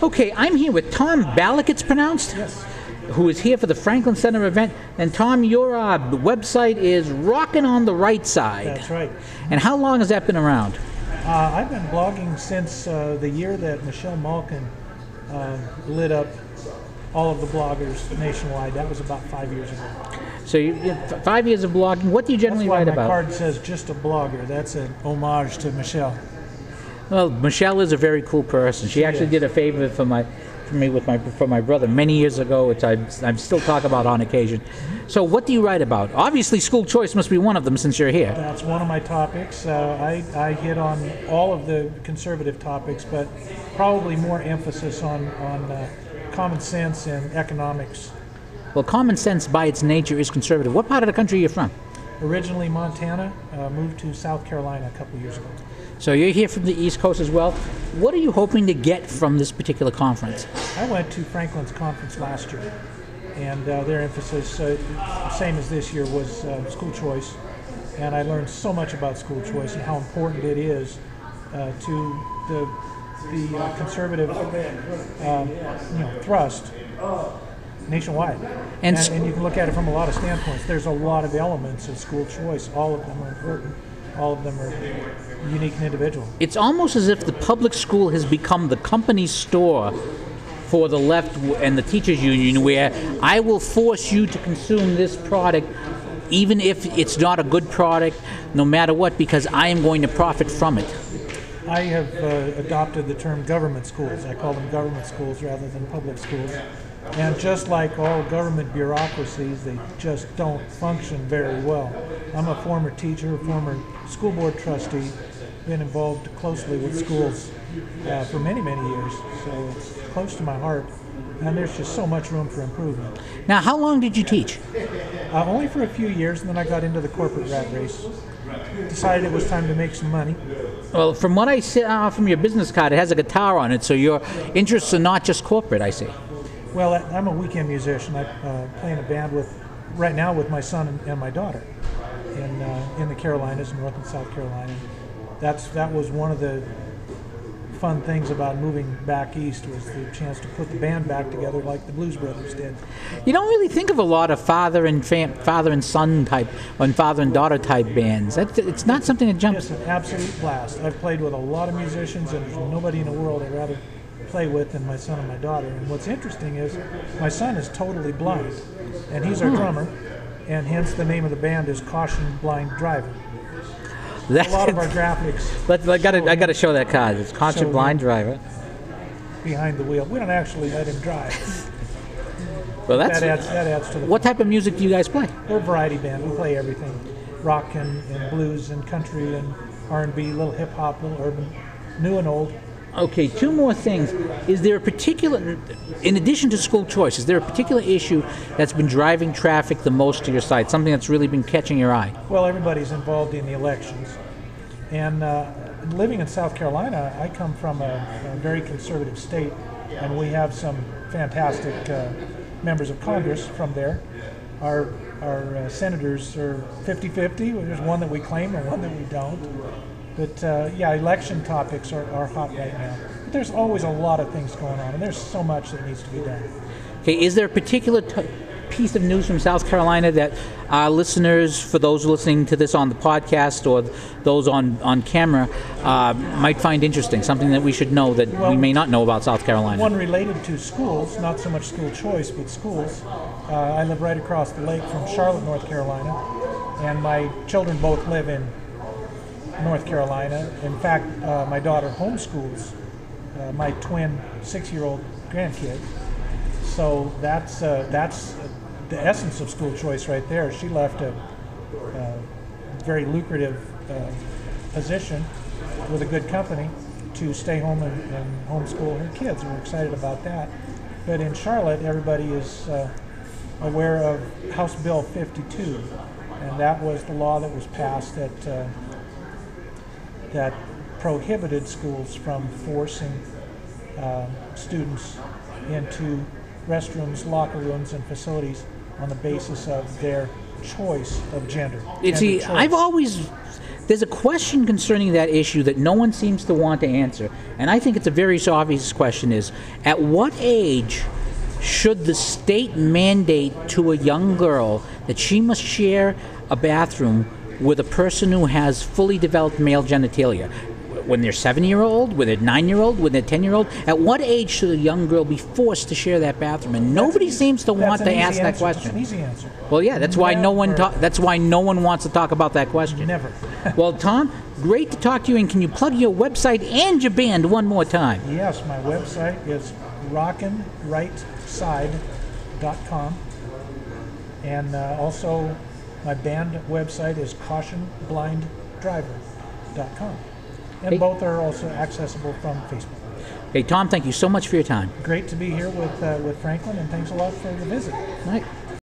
Okay, I'm here with Tom Balek, it's pronounced? Yes. Who is here for the Franklin Center event. And Tom, your website is Rockin' on the Right Side. That's right. And how long has that been around? I've been blogging since the year that Michelle Malkin lit up all of the bloggers nationwide. That was about 5 years ago. So 5 years of blogging. What do you generally write That's why my about? card says just a blogger. That's an homage to Michelle. Well, Michelle is a very cool person. She actually did a favor for my brother many years ago, which I still talk about on occasion. So what do you write about? Obviously, school choice must be one of them since you're here. That's one of my topics. I hit on all of the conservative topics, but probably more emphasis on common sense and economics. Well, common sense by its nature is conservative. What part of the country are you from? Originally Montana, moved to South Carolina a couple years ago. So you're here from the East Coast as well. What are you hoping to get from this particular conference? I went to Franklin's conference last year, and their emphasis, same as this year, was school choice. And I learned so much about school choice and how important it is to the conservative thrust nationwide. And you can look at it from a lot of standpoints. There's a lot of elements of school choice. All of them are important. All of them are unique and individual. It's almost as if the public school has become the company store for the left and the teachers union, where I will force you to consume this product even if it's not a good product, no matter what, because I am going to profit from it. I have adopted the term government schools. I call them government schools rather than public schools. And just like all government bureaucracies, they just don't function very well. I'm a former teacher, a former school board trustee, been involved closely with schools for many, many years, so it's close to my heart, and there's just so much room for improvement. Now, how long did you teach? Only for a few years, and then I got into the corporate rat race. Decided it was time to make some money. Well, from what I see from your business card, it has a guitar on it, so your interests are not just corporate, I see. Well, I'm a weekend musician. I play in a band right now with my son and my daughter in the Carolinas, North and South Carolina. That was one of the fun things about moving back east, was the chance to put the band back together like the Blues Brothers did. You don't really think of a lot of father and son type, and father and daughter type bands. It's not something that jumps. It's an absolute blast. I've played with a lot of musicians, and there's nobody in the world I'd rather play with than my son and my daughter. And what's interesting is my son is totally blind, and he's our drummer, and hence the name of the band is Caution Blind Driver. A lot of our graphics. I got to show that card. It's Caution Blind Driver. Behind the wheel. We don't actually let him drive. Well, that adds to the. What type of music do you guys play? We're a variety band. We play everything: rock and blues and country and R&B, a little hip hop, a little urban, new and old. Okay, two more things. Is there a particular, in addition to school choice, is there a particular issue that's been driving traffic the most to your site, something that's really been catching your eye? Well, everybody's involved in the elections. And living in South Carolina, I come from a very conservative state, and we have some fantastic members of Congress from there. Our senators are 50-50. There's one that we claim and one that we don't. But election topics are hot right now. But there's always a lot of things going on, and there's so much that needs to be done. Okay, is there a particular piece of news from South Carolina that our listeners, for those listening to this on the podcast or those on camera, might find interesting, something that we should know that we may not know about South Carolina? One related to schools, not so much school choice, but schools. I live right across the lake from Charlotte, North Carolina, and my children both live in North Carolina. In fact, my daughter homeschools my twin 6-year-old grandkid. So that's the essence of school choice right there. She left a very lucrative position with a good company to stay home and homeschool her kids. We're excited about that. But in Charlotte, everybody is aware of House Bill 52, and that was the law that was passed that prohibited schools from forcing students into restrooms, locker rooms, and facilities on the basis of their choice of gender. I've always there's a question concerning that issue that no one seems to want to answer, and I think it's a very obvious question: is at what age should the state mandate to a young girl that she must share a bathroom with a person who has fully developed male genitalia? When they're 7-year-old, when they're 9-year-old, when they're 10-year-old? At what age should a young girl be forced to share that bathroom? And nobody seems to want to ask that question. That's an easy answer. Well, yeah, that's why that's why no one wants to talk about that question. Never. Well, Tom, great to talk to you. And can you plug your website and your band one more time? Yes, my website is rockinrightside.com, and also my band website is cautionblinddriver.com. And both are also accessible from Facebook. Hey, Tom, thank you so much for your time. Great to be here with Franklin, and thanks a lot for the visit. All right.